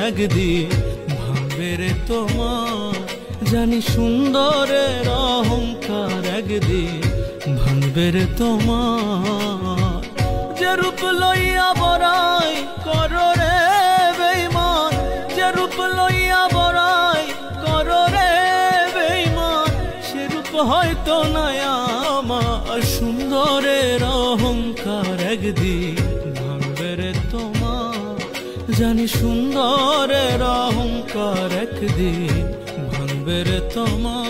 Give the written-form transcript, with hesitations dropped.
একদিন ভাঙবে রে তোমার। জানি সুন্দরের অহংকার একদিন ভাঙবে রে তোমার। যে রূপ লইয়া বড়াই করো রে বেঈমান, যে রূপ লইয়া বড়াই করো রে বেঈমান, সে রূপ হয়তো নাই আমার। সুন্দরের অহংকার একদিন ভাঙবে রে তোমার। জানি সুন্দরের অহংকার একদিন ভাঙবে রে তোমার।